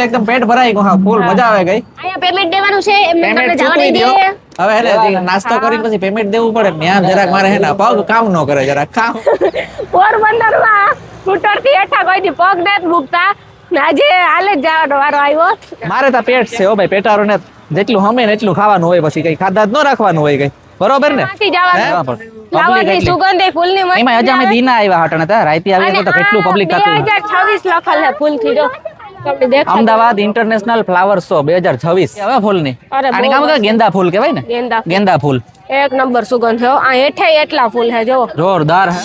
એકદમ પેટ ભરાઈ ગયું. હા ફૂલ મજા આવે ગઈ. અહીંયા પેમેન્ટ દેવાનું છે એમને પેમેન્ટ તમને જવા ચૂકવી નહીં દ્યો. દે. હવે એટલે નાસ્તો કરીને પછી પેમેન્ટ દેવું પડે ને આમ જરાક મારે હે ને પગ કામ ન કરે જરાક કામ. પોરબંદરમાં સ્કૂટર થી હેઠા કોઈથી પગ નથી મૂકતા ને આજે હાલે જ જવાનો વારો આવ્યો. મારે તો પેટ છે હો ભાઈ, પેટારો ને જેટલું હમે ને એટલું ખાવાનું હોય, પછી કઈ ખાધા જ ન રાખવાનું હોય કઈ. બરોબર ને? ત્યાંથી જવાનું. હે? પણ ફ્લાવરની public એટલી. સુગંધ એ ફૂલની મસ્ત એમાં હજી અમે આવે. દીના આવ્યા હટણ હતા, રાઈતી આવી તો કેટલું પબ્લિક હતું. 2026 લખેલ છે ફૂલથી જો તમને દેખાય. અમદાવાદ ઇન્ટરનેશનલ ફ્લાવર શો 2026 હવે ફૂલની. અરે આને બહુ કામ મસ્ત. ગેંદા ફૂલ કહેવાય ને? ગેંદા ફૂલ. ગેંદા ફૂલ એક નંબર સુગંધ છે હો. આ હેઠે એટલા ફૂલ છે જો. જોરદાર હે.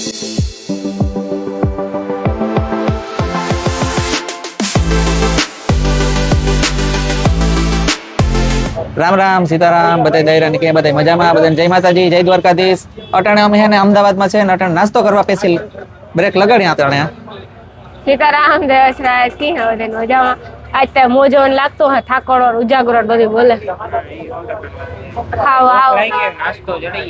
રામ રામ સીતારામ, બધા દૈરાની કે બધા મજામાં, બધાને જય માતાજી, જય દ્વારકાધીશ. અટાણે અમે છે ને અમદાવાદમાં છે ને અટાણે નાસ્તો કરવા સ્પેશિયલ બ્રેક લગાડ્યા અટાણે. સીતારામ દેવસરાજ કી હવે તેને મજામાં. આજ તે મોજો ને લાગતો હે થાકોડો ઉજાગરો બધું બોલે. ખાવ આવ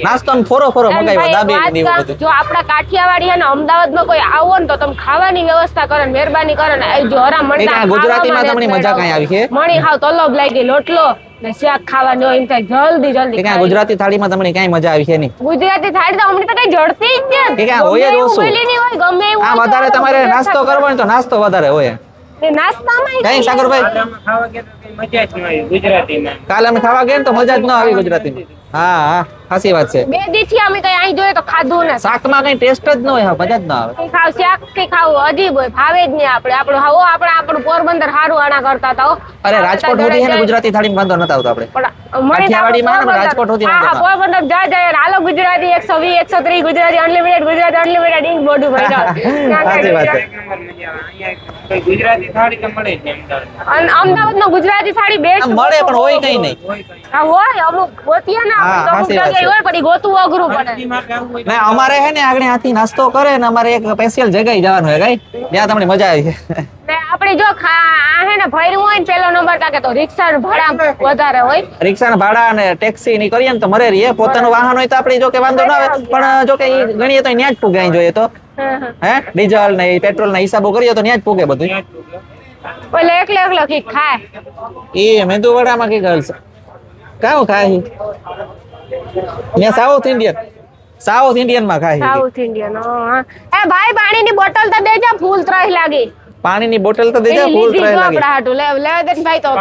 નાસ્તો ને ફોરો એમ મગાવ્યો, ભાઈ દાબેલી વાત ને એવું કાં, બધું. જો આપડા કાઠિયાવાડી હે ને અમદાવાદમાં કોઈ આવો ને તો તમે ખાવાની વ્યવસ્થા કરો ને મહેરબાની કરો ને એ જો હરા એ કાંઈ ગુજરાતીમાં તમને મજા કાંઈ આવી છે? મણી હાવ તલબ લાગી લોટલો ને શાક ખાવાનો એમ થાય જલ્દી જલ્દી કે કાંઈ ખાઈ. ગુજરાતી થાળીમાં તમને ક્યાંય મજા આવી છે નહીં? ગુજરાતી થાળી તો અમને તો કઈ જડતી જ કે નથી. કાંઈ હોય જ ગમે એવું ઓછું. બોલી નહીં હોય, ગમે એવું આ હોય તો વધારે આપણે તમારે વ્યવસ્થા નાસ્તો કરવો હોય ને તો નાસ્તો વધારે હોય. એ નાસ્તામાં કઈ સાગરભાઈ, ખાવા ગયા તો કઈ મજા જ ન આવી ગુજરાતીમાં. કાલે અમે ખાવા ગયા ને તો મજા જ ન આવી ગુજરાતીમાં. હા હા સાચી વાત છે. બે દીથી અમે કઈ અહીં જોઈએ તો ખાધું ને શાકમાં કઈ ટેસ્ટ જ ન હોય, હા, મજા જ ન આવે. કઈ ખાવ શાક કઈ ખાવું અજીબ હોય, ભાવે જ નહીં આપણે. આપણું પોરબંદર હારું આના કરતા હતા હો. અરે રાજકોટ સુધી છે ને ગુજરાતી થાળીમાં વાંધો નતા આવતો આપણે. પણ મને તો કાઠિયાવાડીમાં ને પોરબંદર- રાજકોટ સુધી હા, વાંધો ના. પોરબંદર જા જાય ને હાલો ગુજરાતી 120 130 ગુજરાતી અનલિમિટેડ ઇંગ બોડું ભાઈ સાચી વાત છે. એક નંબર મજા આવે. અહીંયા કોઈ ગુજરાતી થાળી તો મળે જ નહીં અમદાવાદમાં. અને અમદાવાદમાં ગુજરાતી થાળી બેસ્ટ આમ મળે પણ હોય કઈ નહીં. કોઈ કઈ. હા હોય અમુક ગોતીએ ને હા, અમુક સાચી વાત જગ્યાએ છે. હોય પણ ઈ ગોતવું અઘરું પડે. શાંતિ માટે આવવું હોય ને અમારે હે ને આગળ હાથી નાસ્તો કરે ને અમારે એક સ્પેશિયલ જગ્યાએ જવાનું હોય કઈ ત્યાં તમને મજા આવી છે. ને આપણે જો આ હે ને ભર્યું હોય ને પેલો નંબર તાકે તો રિક્ષા ભાડા વધારે હોય. રિક્ષાના ભાડા અને ટેક્સી ની કરીએ ને તો મરે રહીએ. પોતાનું વાહન હોય તો આપણે જો કે વાંધો ના આવે, પણ જો કે ઈ ગણીએ તો ત્યાં જ પૂગે અહીં જોઈએ તો. હે ડીઝલ ને પેટ્રોલ ના હિસાબો કરીએ તો ત્યાં જ પૂગે બધું. ત્યાં જ પૂગ્યો. એટલે એકલો કી ખાય. એ મેંદુ વડામાં કે ગર્લ્સ કાઉ ખાય ને સાઉથ ઇન્ડિયન માં ખાય. સાઉથ ઇન્ડિયન એ ભાઈ પાણીની બોટલ તો દેજો ફૂલ ત્રાસ લાગી. પાણીની બોટલ તો દેજો, ફૂલ લીધી ટ્રાય જો લાગે. આપણા હાટુ લેવા દે ને ભાઈ તો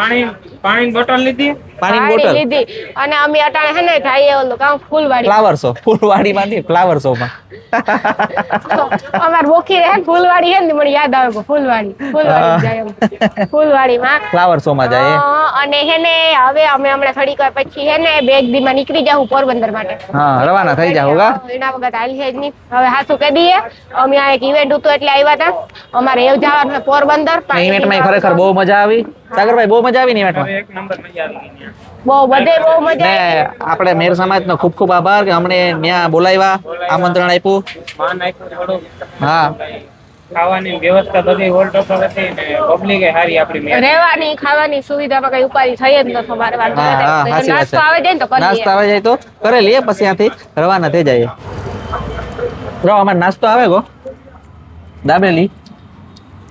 પાણીની બોટલ લીધી. પાણીની પાણી બોટલ લીધી અને અમે અટાણે હે ને જઈએ ઓલું કામ ફૂલવાડી ફ્લાવર શો, ફૂલવાડી માં નહીં ફ્લાવર શો માં. અમાર બોખી રહે ને ફૂલવાડી હે ને મને યાદ આવે કે ફૂલવાડી જાય એમ. ફૂલવાડીમાં ફ્લાવર શો માં જાય. અને હે ને હવે અમે હમણાં થોડીક વાર પછી હે ને બે એક દી માં નીકળી જાઉં પોરબંદર માટે. હા રવાના થઈ જાવ ગા. એના વગર હાલ છે જ નહીં. હવે હાસુ કહી દઈએ અમે આ એક ઇવેન્ટ હતું એટલે આવ્યા હતા. અમારે એવું જવાનું છે પોરબંદર. ઇવેન્ટ માં ખરેખર બહુ મજા આવી. સાગરભાઈ બહુ મજા આવી ને ઇવેન્ટ માં. એક નંબર મજા આવી ગઈ ત્યાં. બહુ મજા ને આવી. આપણે મેર સમાજ નો ખૂબ ખૂબ આભાર કે અમને ત્યાં બોલાવ્યા, આમંત્રણ આપ્યું. માન આપ્યું થોડું. હા ખાવાની વ્યવસ્થા બધી હોલટોપર હતી ને પબ્લિક હારી આપણી મેં. રહેવાની ખાવાની સુવિધામાં કઈ ઉપાધિ થઈ જ નથી અમારે વાંધો હા નથી. હા સાચી વાત નાસ્તો આવે જાય ને તો છે. કરીએ. નાસ્તો આવે જાય તો કરે લઈએ, પછી ત્યાંથી રવાના થઈ જાય. રો અમારે નાસ્તો આવે ગો, દાબેલી,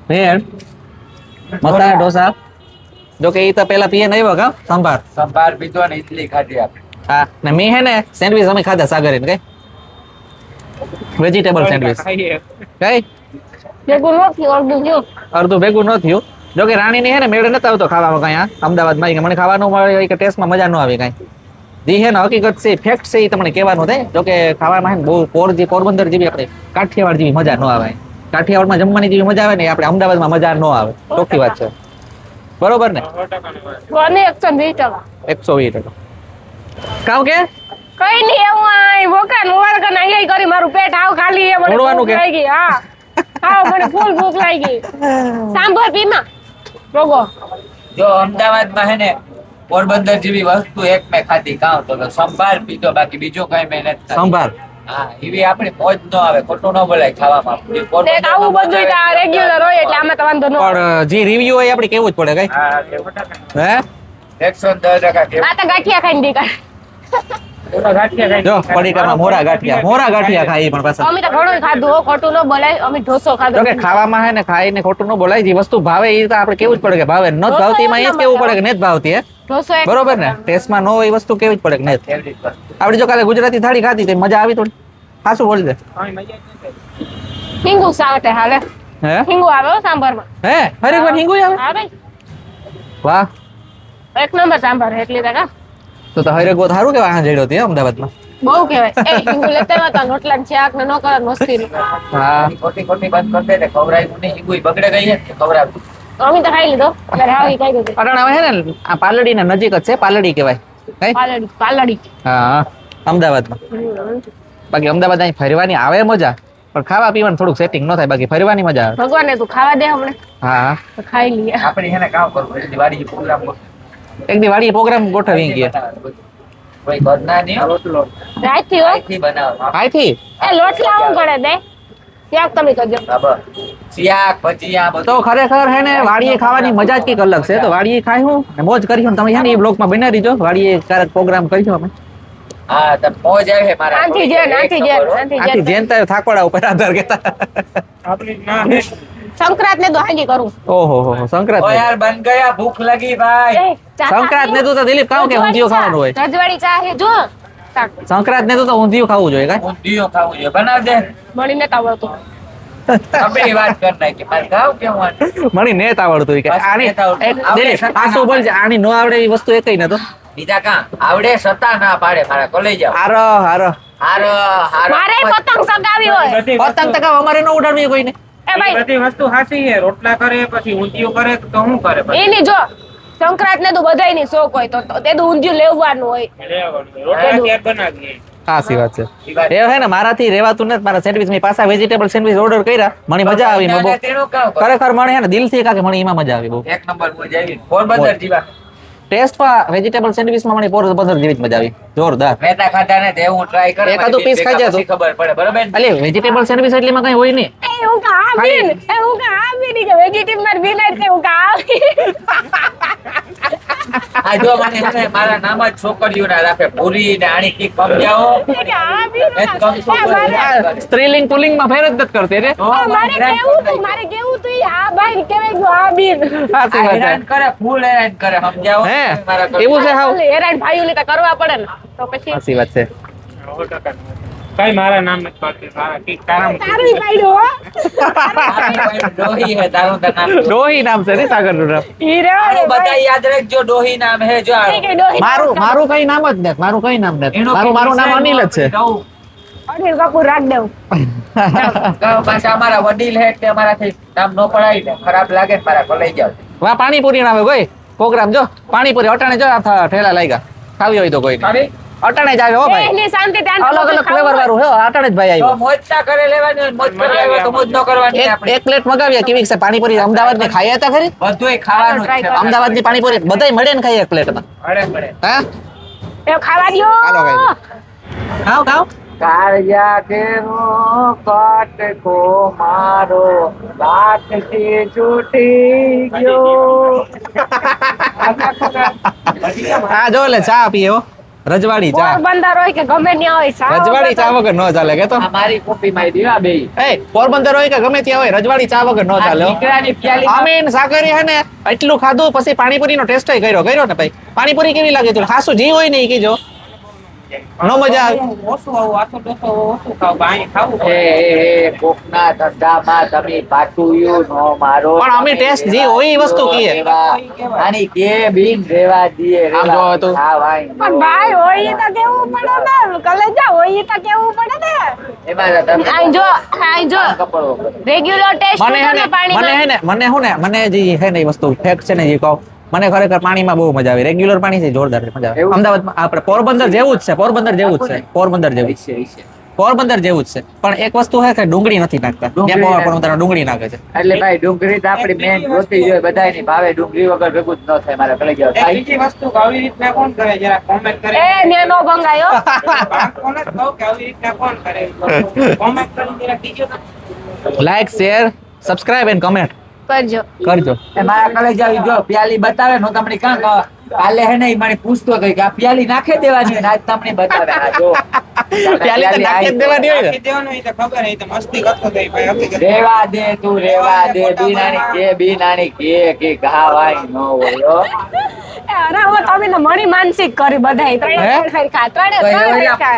ભેળ, મસાલા ઢોસા. જો કે ઈ તો પેલા પીએ નહીં કા સંભાર. સંભાર પીધો ને ઇડલી ખાધી આપણે. હા ને મેં હે ને સેન્ડવિચ અમે ખાધા સાગરીને કઈ વેજીટેબલ સેન્ડવિચ ખાઈએ. કઈ ભેગું નથી અડધું જો. અડધું ભેગું ન થયું. જો કે રાણીની હે ને મેળ નતા આવતો ખાવામાં કઈ. આ અમદાવાદમાં કે મને ખાવાનું મળે કે ટેસ્ટમાં મજા ન આવી કઈ. જી હે ને હકીકત છે, ફેક્ટ છે, એ તમને કહેવાનું થાય. જો કે ખાવામાં હે ને બહુ પોરબંદર જેવી આપણે કાઠિયાવાડ જેવી મજા ન આવે. કાઠિયાવાડમાં જમવાની જેવી મજા આવે ને આપણે અમદાવાદમાં મજા ન આવે. ચોખ્ખી વાત છે. બરોબર ને? 120%. 120%. કાવ કે કઈ નહીં એવું આ વોકા મોબાઈલ કન આઈ કરી મારું પેટ આવ ખાલી એ મને મોડવાનું ભૂખ કે? લાગી. હા મને ફૂલ ભૂખ લાગી. સાંભર પીમાં રોગો જો અમદાવાદમાં હે ને પોરબંદર જેવી વસ્તુ એક મેં ખાધી કાં તો સંભાર પીધો, બાકી બીજું કઈ મેં નથી ખાધું. સંભાર હા એવી આપણી મોજ ન આવે, ખોટું ન બોલાય ખાવામાં. જે દેખ પોરબંદરમાં આવું મજા બધું આવે, રેગ્યુલર હોય એટલે આમાં તો વાંધો ન આવે. પણ જે રિવ્યુ હોય આપણે કેવું જ પડે કઈ. હા, 100%. હે 110% કેવું. આ તો ગાંઠિયા ખાઈને દી કાઢ. ઓલા ગાંઠિયા ખાઈ જો પડીકામાં મોરા ગાંઠિયા ખાઈ પણ પાછા અમે તો ઘણું ખાધું હો, ખોટું ન બોલાય. અમે ઢોસો ખાધો. જો કે ખાવામાં હે ને ખાઈને ખોટું ન બોલાય, જે વસ્તુ ભાવે એ તો આપણે કેવું જ પડે કે ભાવે, ન જ ભાવતી એમાં એ જ કેવું પડે કે નથી ભાવતી હે, ઢોસો એક બરોબર ને? ટેસ્ટમાં ન હોય એ વસ્તુ કેવી જ પડે કે નથી. આપણે જો કાલે ગુજરાતી થાળી ખાધી તો મજા આવી થોડી, ખાસું બોલી દે. ખાવાની મજા જ નથી. હિંગુ સાથે હાલે. હે હિંગુ આવે હો સાંભારમાં. હે હરેક વાર હિંગુ આવે? હા ભાઈ, વાહ, એક નંબર સાંભાર એટલી તક. તો હરેક બહુ સારું કેવાય આ જેડો હતી અમદાવાદમાં. બહુ કહેવાય. એ હિંગુ લેતા હતા રોટલા ને શાક ને ન કરે મસ્તીનું. હા ખોટી બંધ કરી દે ને ખવડાવ્યું નહીં ઈગુય બગડે ગઈ છે ને ખવડાવ્યું. અમે તો ખાઈ લીધો. ત્યારે આવી ખાઈ ગયું. અટાણ હવે હે ને આ પાલડી ના નજીક જ છે, પાલડી કહેવાય કઈ. પાલડી. હા અમદાવાદમાં. બાકી અમદાવાદ અહીં ફરવાની આવે મજા, પણ ખાવા પીવાનું થોડુંક સેટિંગ ન થાય, બાકી ફરવાની મજા આવે. ભગવાને તું ખાવા દે હમણે હા તો ખાઈ લઈએ. આપણે એને કામ કરવું એટલે વાડી પ્રોગ્રામ એક દી વાડીએ પ્રોગ્રામ ગોઠવી ગયા. કોઈ ઘરના નહીં રોટલો રાતથી હો. અહીંથી બનાવો અહીંથી એ લોટલા હું કરે દે શાક તમે કરજો. બરાબર શાક ભજીયા બધું તો ખરેખર હે ને વાડીએ ખાવાની મજા જ કંઈક અલગ છે. તો વાડીએ ખાઈ હું ને મોજ કરી હું, તમે છે ને એ બ્લોગમાં બનાવી દીજો, વાડીએ ક્યારેક પ્રોગ્રામ કરીશું અમે. હા તો મોજ આવે મારા આંથી જેન આથી જેનતા થાકોડા ઉપર આધાર કેતા. આપણી ના હે. સંક્રાંત ને તો હાજી કરું. ઓહો હો સંક્રાંત ઓ યાર બન ગયા ભૂખ લગી ભાઈ એ, ચા સંક્રાંત ને તો દિલીપ કાવ કે ઊંધિયું ખાવાનું હોય. રજવાડી ચા હે જો. તાક સંક્રાંત ને તો ઊંધિયું ખાવું જોઈએ કાંઈ. ઊંધિયું ખાવું જોઈએ બનાવ દે મળીને તો આવડતું. આપણી વાત કર નાખી મારે ખાવ કેવું આને? મને નેત આવડતું હોય કે બસ આની નેત આવડતું. એક દિલીપ આ શું બોલ છે, આની નો આવડે એ વસ્તુ એકઈ નતો. બીજા કાં આવડે સતા ના પાડે મારા કોલેજ જાવ હારો હારો હારો હારો મારે પતંગ સગાવી હોય. બધી પતંગ તકા અમારે ન ઉડાડવી કોઈને. એ ભાઈ બધી વસ્તુ હાસી છે. રોટલા કરે પછી ઊંધિયું કરે તો શું કરે પછી? એની જો સંક્રાંત ને તો બધાય ની શોખ હોય તો તે તો ઊંધિયું લેવાનું હોય. લેવાનું. રોટલા ક્યારે બનાવીએ? સાચી વાત છે. એ હે ને મારાથી રેવાતું નથી, મારા સેન્ડવિચ મેં પાછા વેજીટેબલ સેન્ડવિચ ઓર્ડર કર્યા, મને મજા આવી. મને બહુ તેનું કામ કરે. ખરેખર મને હે ને દિલથી કાકે મને એમાં મજા આવી બહુ. એક નંબર મજા આવી પોરબંદર જીવા ટેસ્ટમાં વેજીટેબલ સેન્ડવિચમાં મને પોરબંદર જેવી જ મજા આવી, જોરદાર. મેતા ખાધા ને તે હું ટ્રાય કર એકાદું piece ખાઈ જાય તો. ખબર પડે બરોબર ને? અલે વેજીટેબલ સેન્ડવિચ એટલે એમાં કઈ હોય નહીં. એ હું કા બીન એ હું કા બીન કે વેજીટેબલ માં બીન એટલે હું કા આ જો મને છે ને મારા નામ જ છોકરીઓ ના રાખે પૂરી ને આણી કી કમ જાઓ આ સ્ત્રીલિંગ પુલિંગમાં ફેર જ નથી કરતી રે. મારે કેવું તું આ ભાઈ કેવાય ગયો આ બીન સાચી વાત હેરાન છે. કરે ફૂલ હેરાન કરે સમજાવો હે મારા ઘર. એવું છે હાવ. હેરાન ભાઈઓ ને તો કરવા પડે ને તો પછી સાચી વાત છે. 100% કઈ મારા નામ નથી પાડતી. તારા કી તારા તારું પાડ્યો હો ડોહી હે તારું તો નામ ડોહી નામ છે ને સાગર નું નામ. હીરો આનું બધા યાદ રાખજો ડોહી નામ હે જો આ. મારું કઈ નામ જ નથી, મારું કઈ નામ નથી. મારું નામ અનિલ જ છે. અનિલ કપૂર રાખ દેવું. પાછા અમારા વડીલ હે કે અમારાથી નામ નો પડાય ને ખરાબ લાગે ને મારા કોલેજ જાવ વાહ પાણીપુરી ના આવે કોઈ પ્રોગ્રામ જો પાણીપુરી અટાણે જો આ ઠેલા લાગ્યા ખાવી હોય તો કોઈ અટાણે જ આવે હો ભાઈ. એની શાંતિ ત્યાં અલગ અલગ ફ્લેવર વાળું હે અટાણે જ ભાઈ તો આવ્યો. મોજ તા કરે લેવાની હોય, મોજ કરે લેવા તો મોજ ન કરવાની આપણે એક પ્લેટ મગાવ્યા કેવી છે પાણીપુરી અમદાવાદ ની ખાયા હતા ખરી? બધુંય ખાવાનું જ છે અમદાવાદ ની પાણીપુરી બધાય મળે ને ખાઈએ એક પ્લેટમાં. મળે મળે હા એ ખાવા દ્યો હાલો ખાઈ ખાઓ ખાઓ. કાળિયા કેરો કાટકો મારો લાખથી છૂટી ગયો હા જો લે ચા પીએ હો રજવાડી ચા. પોરબંદર હોય કે ગમે ત્યાં હોય ચા રજવાડી ચા વગર ન ચાલે કે તો. આ મારી કોપી માં દીવા બે એ પોરબંદર હોય કે ગમે ત્યાં હોય રજવાડી ચા વગર ન ચાલે હો. દીકરાની પ્યાલી આમીન સાકરી હે ને એટલું ખાધું પછી પાણીપુરી નો ટેસ્ટ કર્યો ને ભાઈ. પાણીપુરી કેવી લાગે તું? હાસુ જી હોય ને ઈ કીજો. નો મજા આવે. ઓછું આવું આખો દોસ્તો ઓછું ખાવ બાઈ ખાવું એ કોકના ધંધામાં તમે પાટુયું નો મારો પણ અમે ટેસ્ટ જે હોય એ વસ્તુ કીએ. આની કે બિન રેવા દીએ આમ જો તું. પણ ભાઈ હોય ઈ તો કેવું પડે ને કલેજા હોય ઈ તો કેવું પડે ને એમાં તમે આઈ જો કપડો રેગ્યુલર ટેસ્ટ મને હે ને મને હું ને મને જે હે ને એ વસ્તુ ફેક્ટ છે ને જે કહું મને ખરેખર પાણીમાં બહુ મજા આવે. રેગ્યુલર પાણી છે જોરદાર મજા આવે. એવું? અમદાવાદમાં આપણે પોરબંદર જેવું જ છે, પોરબંદર જેવું જ છે, પોરબંદર જેવું જ છે. પોરબંદર જેવું જ છે પણ એક વસ્તુ હે કે ડુંગળી નથી નાખતા. ડુંગળી ત્યાં પોરબંદર ડુંગળી નાખે છે. એટલે ભાઈ ડુંગળી તો આપણી મેન જોતી જોઈએ બધાયની ભાવે ડુંગળી વગર ભેગું જ ન થાય મારા કલે જાવ એક બીજી વસ્તુ કે આવી રીતના કોણ કરે જરા કોમેન્ટ કરે એ નેનો ભંગાયો બાળકોને જ કહું કે આવી રીતના કોણ કરે કોમેન્ટ કરીને જરા કીજો ને. Like share subscribe and comment કરજો કરજો. એ મારા કલે જાવ જો પ્યાલી બતાવે ને હું તમને કાં કાલે હે ને ઈ મને પૂછતો હતો કે આ પ્યાલી નાખી દેવાની હોય ને આજ તમને બતાવે આ જો પ્યાલી તો નાખી જ દેવાની હોય ને. નાખી દેવાનું હોય તો ખબર હે, તો મસ્તી કરતો હતો એ ભાઈ હકીકત. રેવા દે તું રેવા દે બી નાની કે ગાવાય ન હોય હો. અરે હવે તમે તો મણી માનસિક કરી બધાય હે? ત્રણે ફેરખા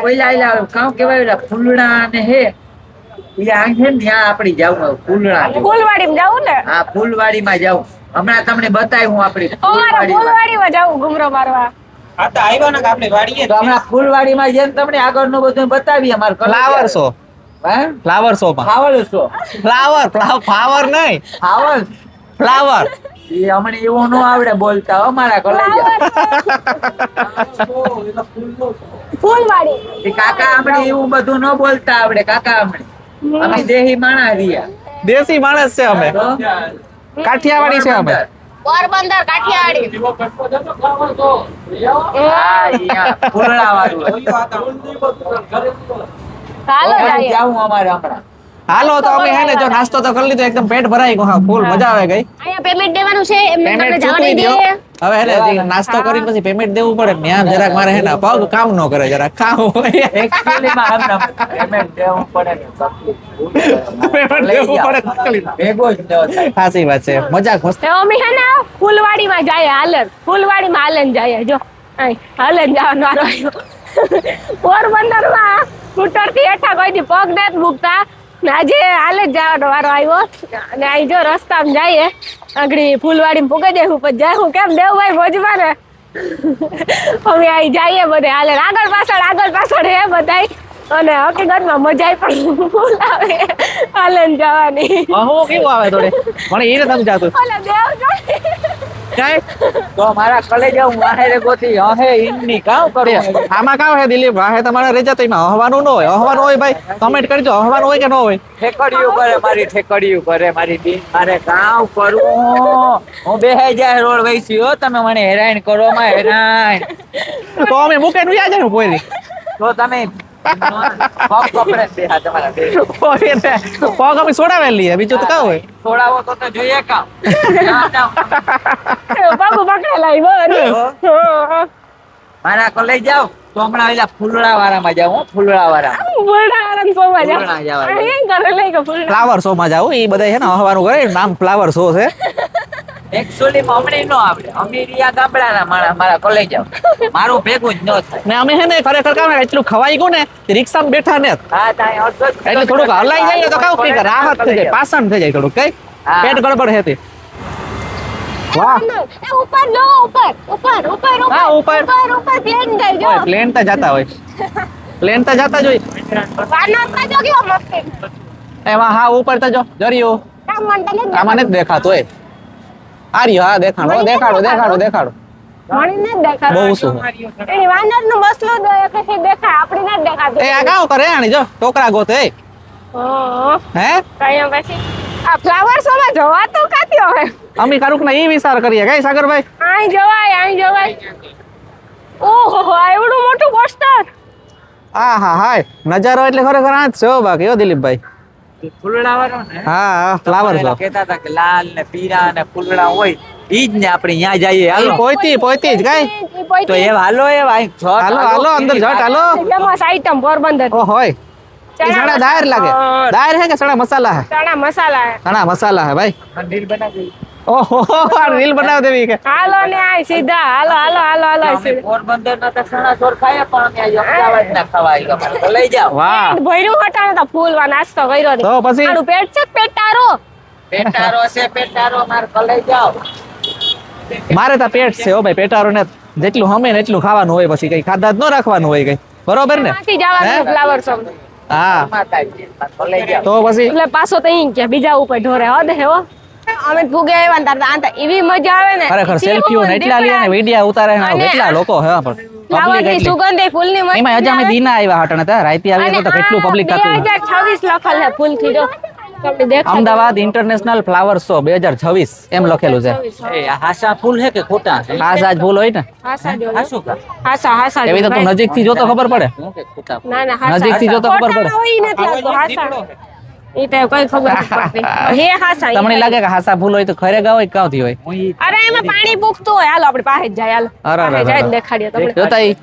ઓલા કામ કેવાય ઓલા ફૂલડા ને હે ઈ આ છે ને ત્યાં આપડી જાવું ફૂલડા ને. ફૂલવાડીમાં જાવું ને આ ફૂલવાડીમાં જાવું હમણાં તમને બતાવ્યું આપડી અમારે ફૂલવાડીમાં. ફૂલવાડીમાં જાવું ઘુમરો મારવા આ તો આવ્યા ને કે આપણે વાડીએ તો હમણાં ફૂલવાડીમાં જઈને તમને આગળનું બધું બતાવીએ અમારે ફ્લાવર શો, હે ફ્લાવર શો માં ફાવલ શો ફ્લાવર નહીં, ફાવલ ફ્લાવર. એ હમણાં એવું ન આવડે બોલતા હો મારા કોલેજ ફૂલવાડી કાકા હમણાં એવું બધું ન બોલતા આવડે કાકા હમણાં અમે દેહી માણા રહ્યા દેશી માણસ છે અમે, કાઠિયાવાડી છે અમે. પોરબંદર કાઠિયાવાડી હા, અહીંયા ફૂલડાવાળું હોય. ચાલો ઓગાળી જઈએ જાવું અમારે હમણાં હાલો તો અમે હે ને જો નાસ્તો તો કરી લીધો, એકદમ પેટ ભરાઈ ગયું, હા ફૂલ મજા આવે ગઈ. અહીંયા પેમેન્ટ દેવાનું છે એમને તમને પેમેન્ટ જવા ચૂકવી નહીં દો. દે હવે હે ને જે નાસ્તો કરીને પછી પેમેન્ટ દેવું પડે ને આમ જરાક મારે હે ને પગ કામ ન કરે, જરાક કામ હોય. Actually માં હમણાં payment દેવું પડે ને Payment લઈ દેવું જાઓ. પડે તો તકલીફ. ભેગો જ ન થાય. સાચી વાત છે, મજાક મસ્ત. તો અમે હે ને ફૂલવાડીમાં જાય હાલર ફૂલવાડીમાં હાલન જાય જો અહીં હાલન જવાનો વારો આવ્યો પોરબંદરમાં સ્કૂટર થી હેઠા કોઈ દી પગ નથી મૂકતા ને આજે હાલે જ જવાનો વારો આવ્યો અને અહીં જો રસ્તામાં જઈએ આગળ ફૂલવાડીમાં પૂગી જાય પછી જાય હું કેમ દેવભાઈ ભોજમાં ને અમે અહીં જઈએ બધે હાલે આગળ પાછળ હે બધાય અને હકીકતમાં મજા પણ ફૂલ આવે હાલન જવાની હું કેવું આવે થોડે મને એ નથી સમજાતું. ઓલા દેવ જો કાંઈ? તો મારા કોલેજ હું વાહેરે ગોતી હે ઇન્ની કામ કરું આમાં કામ હે દિલીપ, હે તમારે રેજા તો એમાં હવાનું ન હોય, હવાનું હોય ભાઈ કમેન્ટ કરજો, હવાનું હોય કે ન હોય. ઠેકડિયું કરે મારી બેન મારે કામ કરવું હું બેહાઈ જાય રોડ વૈસી હો તમે મને હેરાન કરો માં હેરાન તો અમે મૂકે નું યાદ છે પોરી તો તમે પગ કપડે બેહા તમારા બે પગ અમે છોડાવેલી છે, બીજું તો કાં હોય. છોડાવો તો જોઈએ કામ પગ પકડેલા મારા કોલેજ જાવ તો હમણાં ઓલા ફૂલડા વાળામાં જાવ હું ફૂલડા વાળા ફૂલડા જવા. ફ્લાવર શો માં જાવ, એ બધા છે ને હવાનું કરે, નામ ફ્લાવર શો છે. એકચ્યુઅલી માં હમણાં નો આવડે અમીરિયા ગામડાના માણસ મારા કોલેજ જાવ મારું ભેગું જ ન થાય. ને અમે છે ને ખરેખર કામ એટલું ખવાઈ ગયું ને રિક્ષામાં બેઠા ને હા ત્યાં અડધો જ એટલે થોડુંક હલાઈ જાય તો કાવ કઈક રાહત થઈ જાય, પાસણ થઈ જાય થોડુંક, કઈ હા. પેટ ગડબડ હતી. વાહ, ઉપર લો ઉપર હા, ઉપર. પ્લેન જાય જો ઓય પ્લેન તો જાતા હોય, પ્લેન તો જાતા જ હોય. વાનરમાં જો કેવો મસ્તી એમાં હા ઉપર તો જો જરિયો કામ મન તને આમાં નથી દેખાતું હોય. આ રહ્યો, હા દેખાડો. મણી ન દેખાતો બહુ શું એની વાનરનું મસલો કે દેખાય આપણી ન દેખાતું એ આ કાવ કરે આની જો ટોકરા ગોતે હા હે કયા પછી આ ફ્લાવર શો માં જવા તો કાત્યો હે અમી કારુક ના એ વિચાર કરીએ કઈ સાગરભાઈ. અહીં જવાય ઓહો એવડું મોટું પોસ્ટર હા હાય નજારો એટલે ખરેખર આ જ છે હો બાકી હો દિલીપભાઈ. ફૂલડા વાળો ને હા ફ્લાવર શો કહેતા હતા કે લાલ ને પીળા ને ફૂલડા હોય ઈ જ ને આપણે ત્યાં જઈએ હાલો પોઈતી જ કઈ તો એ હાલો એ ભાઈ હાલો અંદર જટ હાલો. ફેમસ આઈટમ પોરબંદર ઓ હોય ચણા દાયર લાગે, દાયર હે કે ચણા મસાલા હે? ચણા મસાલા હે ચણા મસાલા હે ભાઈ. મંદિર બનાવી ઓહો રીલ બનાવ દેવી કે હાલો ને આય સીધા હાલો અમે પોરબંદર ના તો સણા ચોર ખાયા પણ અમે અમદાવાદ ના ખવાય અમારે તો લઈ જાઓ વાહ ભર્યું હટાણે તો ફૂલવા નાસ્તો કર્યો તો પછી આનું પેટ છે પેટારો પેટારો માર તો લઈ જાઓ મારે તો પેટ છે હો ભાઈ, પેટારો ને જેટલું હમે ને એટલું ખાવાનું હોય, પછી કઈ ખાધા જ ન રાખવાનું હોય કઈ, બરોબર ને? માંથી જવાનું હે? ફ્લાવર શો હા માતાજી માર તો લઈ જાઓ તો પછી એટલે પાછો તો અહીં કે બીજા ઉપર ઢોરે હદ હે હો અમે ભૂગે આવ્યા ને તાર આંતા એવી મજા આવે ને ખરેખર સેલ્ફીઓ ને એટલા લે ને વિડિયા ઉતારે ને અને કેટલા લોકો હે પણ ફ્લાવર પબ્લિક ની એટલી. સુગંધ એ ફૂલ ની એમાં હજી અમે દીના આવ્યા હટણે તા રાઈતી આવી તો કેટલું પબ્લિક હતું. 2026 લખેલ છે ફૂલ થી જો તમને દેખાય અમદાવાદ ઇન્ટરનેશનલ ફ્લાવર શો 2026 એમ લખેલું છે. એ આ હાસા ફૂલ છે કે ખોટા છે આ સાજ ભૂલ હોય ને હાસા જો હાસુ કા હાસા એવી તો તું નજીક થી જોતો ખબર પડે, હું કે ખોટા ના હાસા નજીકથી જો તો ખબર પડે. ખોટા હોય નથી લાગતો હાસા ઈ તો કઈ ખબર નથી પડતી હે હાસા ઈ તમને લાગે કે હાસા ફૂલ હોય તો ખરે ગા હોય કાવથી હોય અરે એમાં પાણી પૂગતું હોય હાલો આપણે પાસે જ જાય હાલો અરે, અરે, પાસે જાય અરે. દેખાડીએ તમને જોતા ઈ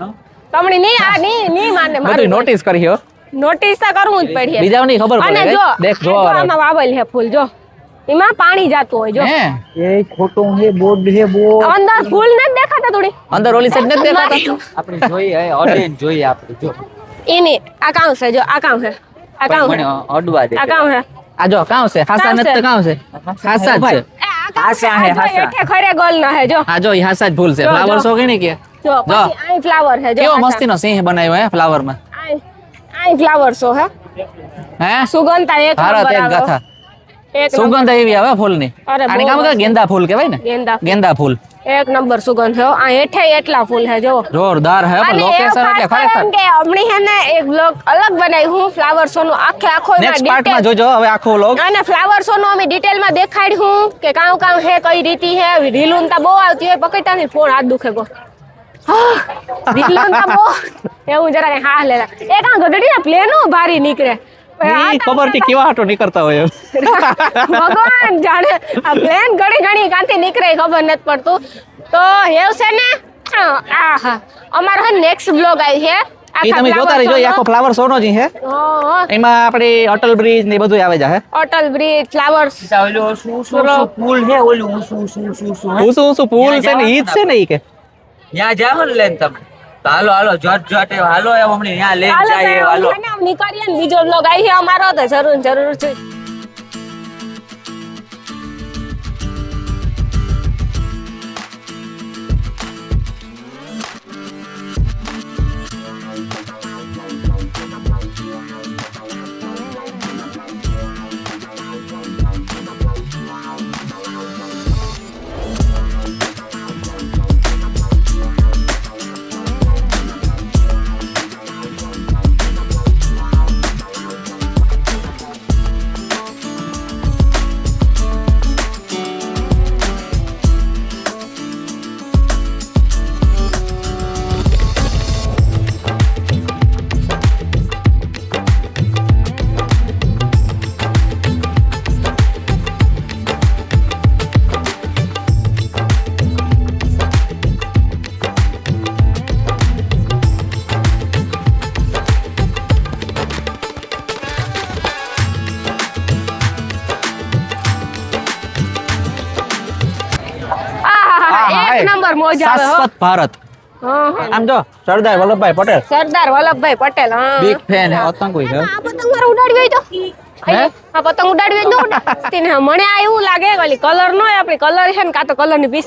તમને ની માને બધું મારું નોટિસ કરી હો નોટિસ તો કરવું જ પડે બીજાઓ ની ખબર અને પડે જો દેખ જો જો આમાં વાવેલ છે ફૂલ જો એમાં પાણી જાતું હોય જો હે એ ખોટું હે બોર્ડ હે બોર્ડ અંદર ફૂલ નથી દેખાતા થોડી અંદર ઓલી સાઈડ નથી દેખાતા આપણે જોઈએ ઓડિયન્સ જોઈએ આપણે જો એની આ કામ છે જો આ કામ છે આ કામ મને છે અડવા દે આ કામ છે આ જો કાં છે હાસા કાં નથી છે? તો કાં છે હાસા જ છે એ આ કામ હાસા છે, હે, આ જો હાસા. હેઠે ખરે ગોલ ના હે જો આ જો ઈ હાસા જ ફૂલ છે જો, ફ્લાવર જો. શો કે નહીં કે જો પછી અહીં ફ્લાવર છે જો કેવો હાસા. મસ્તીનો સિંહ બનાવ્યો હે ફ્લાવર માં અહીં ફ્લાવર શો હે હે સુગંધતા એક ભારત નંબર એક આવે ગાથા એક સુગંધ એવી આવે ફૂલની અરે, આને બહુ કામ કે મસ્ત. ગેંદા ફૂલ કહેવાય ને ગેંદા ગેંદા ફૂલ એક નંબર સુગંધ છે હો. આ હેઠે એટલા ફૂલ છે જો જોરદાર હે પણ અને લોકેશન એવું એટલે ખાસ ખરેખર કરીને કે હમણી હે ને એક બ્લોગ અલગ બનાવ્યું હું ફ્લાવર શો નું આખો એમાં નેક્સ્ટ પાર્ટ માં detail- જોજો હવે આખો વ્લોગ અને ફ્લાવર શો નું અમે ડિટેલ માં દેખાડ્યું કે કામ કામ હે કઈ રીતિ હે રીલુન તા બહુ આવતી હોય પકડતા ની ફોન હાથ દુખે ગો રીલુન તા બહુ એવું જરા કઈ હા લેલા એ કામ ગઢડી ના પ્લેનો ભારી નીકળે ઈ ખબર નહીં કેવા હાટો નીકળતા હોય એમ. ભગવાન જાણે આ પ્લેન ઘણી ઘણી કાંથી નીકળે એ ખબર નથી પડતું તો હેવ છે ને આહા અમારો હે નેક્સ્ટ બ્લોગ આવી છે ઈ તમે જોતા રહેજો ઈ આખો ફ્લાવર શો નો જ હે એમાં આપણે અટલ બ્રિજ ને એ બધું આવે જા હે અટલ બ્રિજ ફ્લાવર્સ ઓલું શું ફૂલ હે ઓલું શું હે? ઊંચું ઊંચું પુલ છે ને ઈ જ છે ને ઈ કે ત્યાં જાઓ ને લઈને તમે તો હાલો હાલો જટ હાલો એમ હમણાં ત્યાં લઈને જાય હાલો નીકળીએ ને બીજો બ્લોગ આવી છે અમારો તો જરૂર છે એક નંબર મોજ આવે હો શાશ્વત ભારત હા, હા. આમ જો સરદાર વલ્લભભાઈ પટેલ સરદાર વલ્લભભાઈ પટેલ હા બિગ ફેન હે અતંકુઈ છે આ પતંગ મારે ઉડાડવી હોય તો આ પતંગ ઉડાડવી હોય તો ઉડાડ. મને આ એવું લાગે કે ઓલી કલર નો હોય આપણી કલર છે ને કાં તો કલર ની પીસ